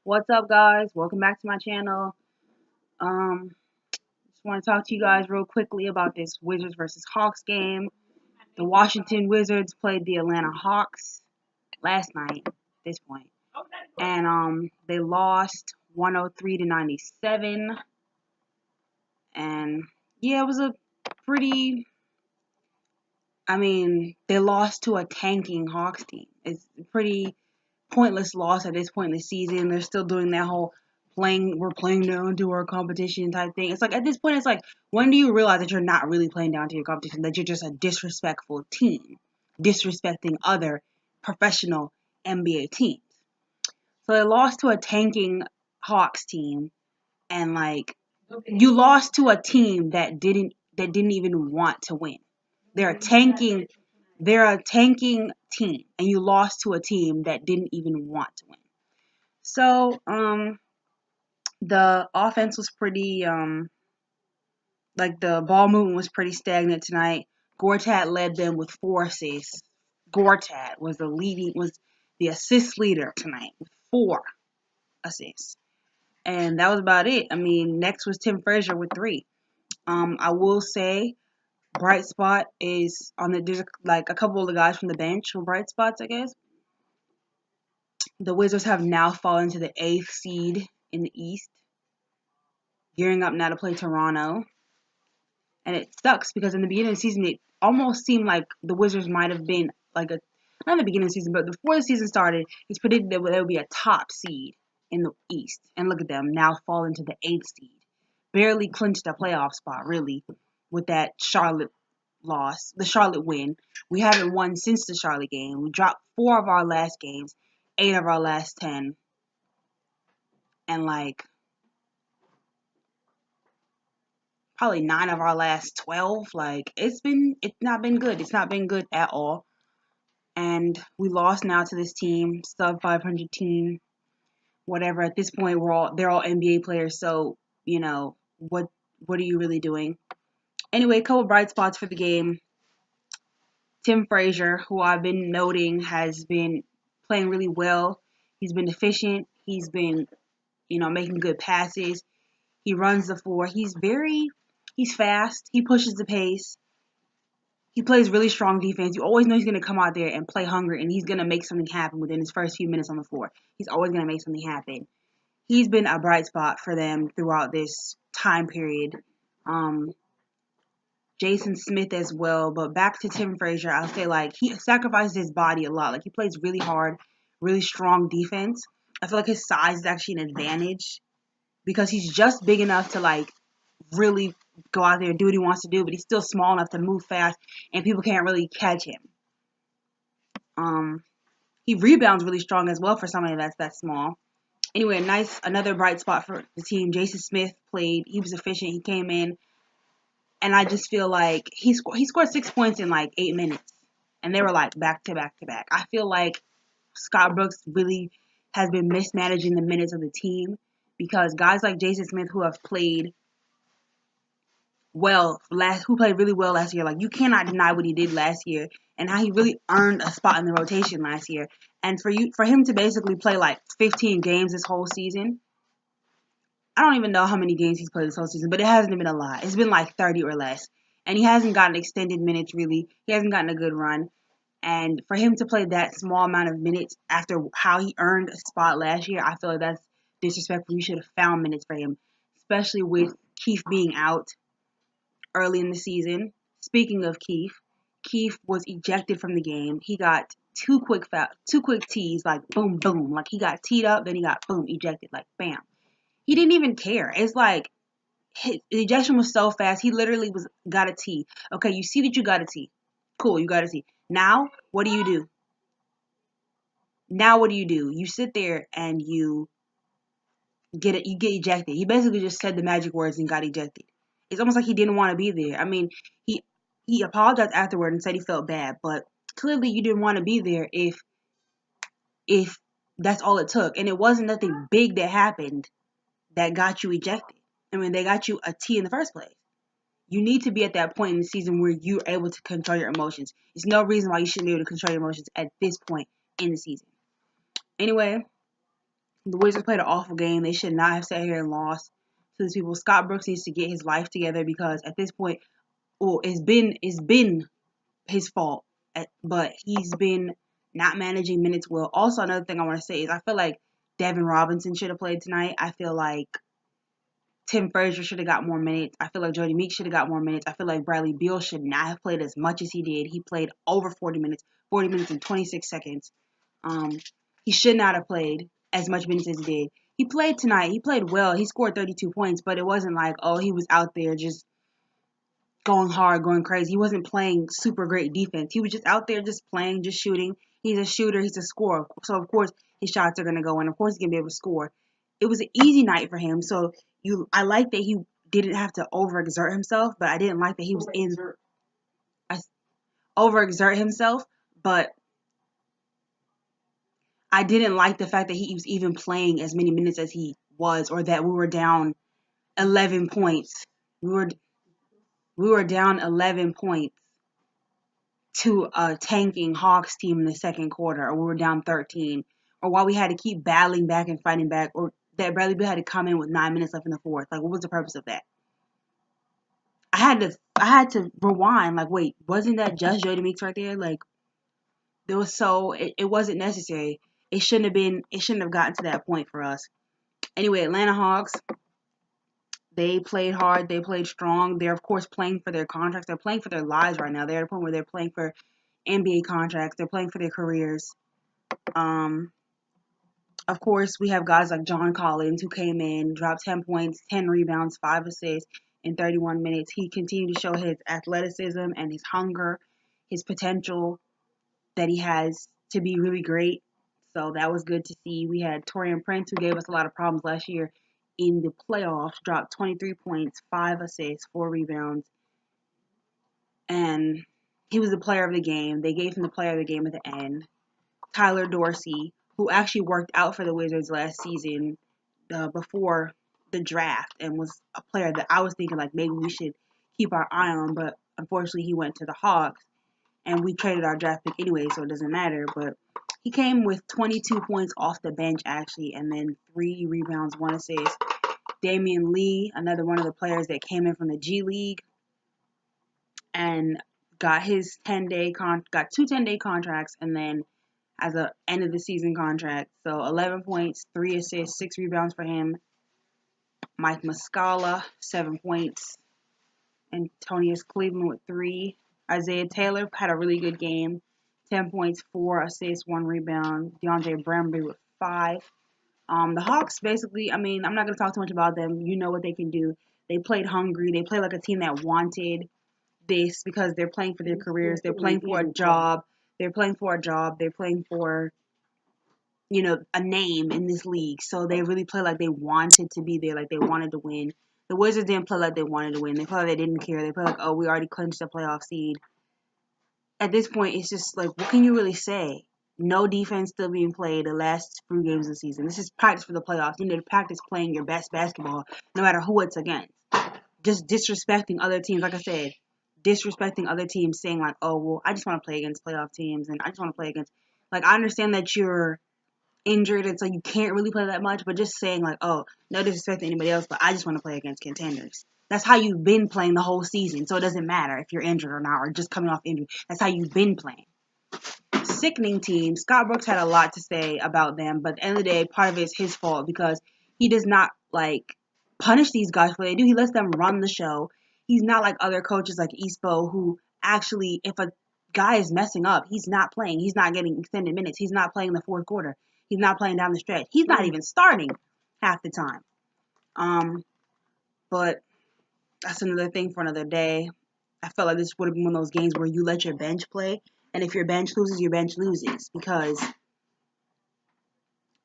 What's up, guys? Welcome back to my channel. Just want to talk to you guys real quickly about this Wizards versus Hawks game. The Washington Wizards played the Atlanta Hawks last night at this point, and they lost 103 to 97. And yeah, it was a pretty. They lost to a tanking Hawks team. It's a pretty pointless loss at this point in the season. They're still doing that whole we're playing down to our competition type thing. It's like at this point it's like, when do you realize that you're not really playing down to your competition, that you're just a disrespectful team, disrespecting other professional NBA teams. So they lost to a tanking Hawks team, and like, you lost to a team that didn't even want to win. They're a tanking they're a tanking team, and you lost to a team that didn't even want to win. So, the offense was pretty, like the ball movement was pretty stagnant tonight. Gortat led them with 4 assists. Gortat was the assist leader tonight with 4 assists, and that was about it. Next was Tim Frazier with 3. I will say, bright spot is there's like a couple of the guys from the bench were bright spots, I guess. The Wizards have now fallen to the 8th seed in the East, gearing up now to play Toronto. And it sucks because in the beginning of the season, it almost seemed like the Wizards might have been like not in the beginning of the season, but before the season started, it's predicted that they would be a top seed in the East. And look at them, now falling to the 8th seed. Barely clinched a playoff spot, really, with that Charlotte loss, the Charlotte win. We haven't won since the Charlotte game. We dropped 4 of our last games, 8 of our last 10. And like, probably 9 of our last 12. Like, it's not been good. It's not been good at all. And we lost now to this team, sub 500 team, whatever. At this point, they're all NBA players. So, what are you really doing? Anyway, a couple bright spots for the game. Tim Frazier, who I've been noting has been playing really well. He's been efficient. He's been, making good passes. He runs the floor. He's fast. He pushes the pace. He plays really strong defense. You always know he's going to come out there and play hungry, and he's going to make something happen within his first few minutes on the floor. He's always going to make something happen. He's been a bright spot for them throughout this time period. Jason Smith as well. But back to Tim Frazier, I'll say, like, he sacrifices his body a lot. Like, he plays really hard, really strong defense. I feel like his size is actually an advantage because he's just big enough to, like, really go out there and do what he wants to do, but he's still small enough to move fast, and people can't really catch him. He rebounds really strong as well for somebody that's that small. Anyway, another bright spot for the team. Jason Smith played. He was efficient. He came in, and I just feel like he scored 6 points in like 8 minutes, and they were like back to back to back. I feel like Scott Brooks really has been mismanaging the minutes of the team, because guys like Jason Smith, who played really well last year. Like, you cannot deny what he did last year and how he really earned a spot in the rotation last year. And for him to basically play like 15 games this whole season, I don't even know how many games he's played this whole season, but it hasn't been a lot. It's been like 30 or less. And he hasn't gotten extended minutes, really. He hasn't gotten a good run. And for him to play that small amount of minutes after how he earned a spot last year, I feel like that's disrespectful. You should have found minutes for him, especially with Keith being out early in the season. Speaking of Keith, Keith was ejected from the game. He got two quick tees, like boom, boom. Like, he got teed up, then he got boom, ejected, like bam. He didn't even care. It's like his ejection was so fast. He literally got a tee. Okay, you see that you got a tee. Cool, you got a tee. Now, what do you do? Now, what do? You sit there and you get it. You get ejected. He basically just said the magic words and got ejected. It's almost like he didn't want to be there. He he apologized afterward and said he felt bad, but clearly you didn't want to be there if that's all it took. And it wasn't nothing big that happened that got you ejected. They got you a T in the first place. You need to be at that point in the season where you're able to control your emotions. There's no reason why you shouldn't be able to control your emotions at this point in the season. Anyway, The Wizards played an awful game. They should not have sat here and lost to these people. Scott Brooks needs to get his life together because at this point, well, it's been his fault, but he's been not managing minutes well. Also, another thing I want to say is I feel like Devin Robinson should have played tonight. I feel like Tim Frazier should have got more minutes. I feel like Jody Meeks should have got more minutes. I feel like Bradley Beal should not have played as much as he did. He played over 40 minutes and 26 seconds. Um, he should not have played as much minutes as he did. He played tonight. He played well. He scored 32 points, but it wasn't like, oh, he was out there just going hard, going crazy. He wasn't playing super great defense. He was just out there just playing, just shooting. He's a shooter. He's a scorer. So, of course, his shots are going to go in. Of course, he's going to be able to score. It was an easy night for him. So, I like that he didn't have to overexert himself, but I didn't like that he was overexert himself, but I didn't like the fact that he was even playing as many minutes as he was, or that we were down 11 points. We were down 11 points to a tanking Hawks team in the second quarter, or we were down 13, or why we had to keep battling back and fighting back, or that Bradley Beal had to come in with 9 minutes left in the fourth. Like, what was the purpose of that? I had to rewind. Like, wait, wasn't that just Jody Meeks right there? Like, it wasn't necessary. It shouldn't have been. It shouldn't have gotten to that point for us. Anyway, Atlanta Hawks. They played hard. They played strong. They're of course playing for their contracts. They're playing for their lives right now. They're at a point where they're playing for NBA contracts. They're playing for their careers. Um, of course, we have guys like John Collins who came in, dropped 10 points, 10 rebounds, 5 assists in 31 minutes. He continued to show his athleticism and his hunger, his potential that he has to be really great. So that was good to see. We had Taurean Prince, who gave us a lot of problems last year in the playoffs, dropped 23 points, 5 assists, 4 rebounds, and he was the player of the game. They gave him the player of the game at the end. Tyler Dorsey, who actually worked out for the Wizards last season before the draft and was a player that I was thinking like maybe we should keep our eye on, but unfortunately he went to the Hawks and we traded our draft pick anyway, so it doesn't matter. But he came with 22 points off the bench actually, and then 3 rebounds, 1 assist. Damian Lee, another one of the players that came in from the G League and got his 10-day got 2 10-day contracts, and then as a end of the season contract. So 11 points, 3 assists, 6 rebounds for him. Mike Muscala, 7 points. Antonius Cleveland with 3. Isaiah Taylor had a really good game. 10 points, 4 assists, 1 rebound. DeAndre Bramby with 5. The Hawks basically, I mean, I'm not going to talk too much about them. You know what they can do. They played hungry. They played like a team that wanted this because they're playing for their careers. They're playing for a job. They're playing for a job. They're playing for, a name in this league. So they really play like they wanted to be there, like they wanted to win. The Wizards didn't play like they wanted to win. They played like they didn't care. They played like, oh, we already clinched the playoff seed. At this point, it's just like, what can you really say? No defense still being played the last few games of the season. This is practice for the playoffs. You need to practice playing your best basketball, no matter who it's against. Just disrespecting other teams, like I said, disrespecting other teams, saying like, oh, well, I just want to play against playoff teams, and I just want to play against. Like, I understand that you're injured and so you can't really play that much, but just saying like, oh, no disrespect to anybody else, but I just want to play against contenders. That's how you've been playing the whole season, so it doesn't matter if you're injured or not, or just coming off injury. That's how you've been playing. Sickening team. Scott Brooks had a lot to say about them, but at the end of the day, part of it is his fault because he does not like punish these guys for what they do. He lets them run the show. He's not like other coaches like Espo who actually, if a guy is messing up, he's not playing. He's not getting extended minutes. He's not playing the fourth quarter. He's not playing down the stretch. He's not even starting half the time. But that's another thing for another day. I felt like this would have been one of those games where you let your bench play, and if your bench loses, your bench loses because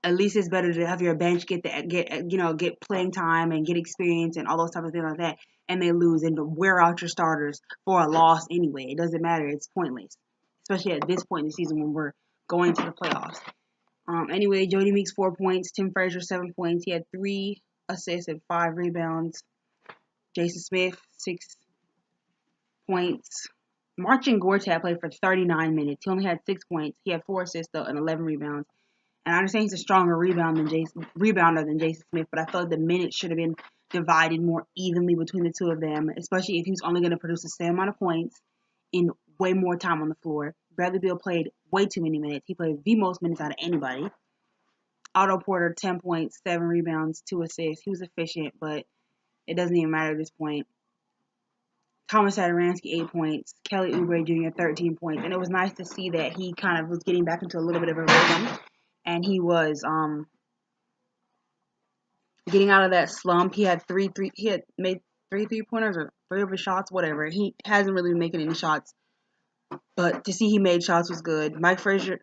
at least it's better to have your bench get playing time and get experience and all those type of things like that, and they lose and to wear out your starters for a loss anyway. It doesn't matter. It's pointless, especially at this point in the season when we're going to the playoffs. Anyway, Jody Meeks 4 points, Tim Frazier 7 points. He had 3 assists and 5 rebounds. Jason Smith 6 points. Marcin Gortat played for 39 minutes. He only had 6 points. He had 4 assists though and 11 rebounds. And I understand he's a stronger rebounder than Jason Smith, but I feel like the minutes should have been divided more evenly between the two of them, especially if he's only going to produce the same amount of points in way more time on the floor. Bradley Beal played way too many minutes. He played the most minutes out of anybody. Otto Porter, 10 points, 7 rebounds, 2 assists. He was efficient, but it doesn't even matter at this point. Thomas Satoransky, 8 points. Kelly Oubre Jr., 13 points. And it was nice to see that he kind of was getting back into a little bit of a rhythm. And he was getting out of that slump. He had he had made 3 3-pointers or 3 of his shots, whatever. He hasn't really been making any shots. But to see he made shots was good. Tim Frazier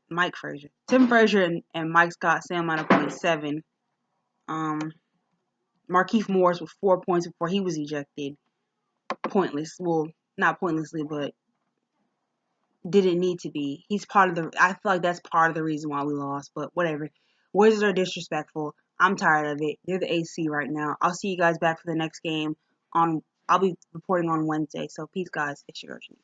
and Mike Scott, same amount of points, 7. Markieff Morris with 4 points before he was ejected. Pointless. Well, not pointlessly, but didn't need to be. I feel like that's part of the reason why we lost, but whatever. Wizards are disrespectful. I'm tired of it. They're the AC right now. I'll see you guys back for the next game I'll be reporting on Wednesday. So peace, guys. It's your Urgent.